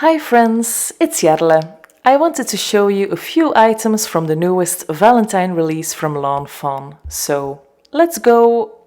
Hi friends, it's Jarle. I wanted to show you a few items from the newest Valentine release from Lawn Fawn. So, let's go!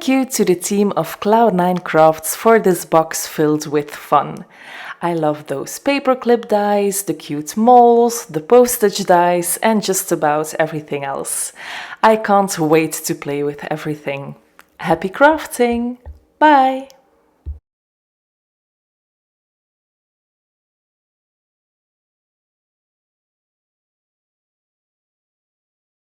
Thank you to the team of Cloud9 Crafts for this box filled with fun. I love those paperclip dies, the cute moles, the postage dies, and just about everything else. I can't wait to play with everything. Happy crafting! Bye!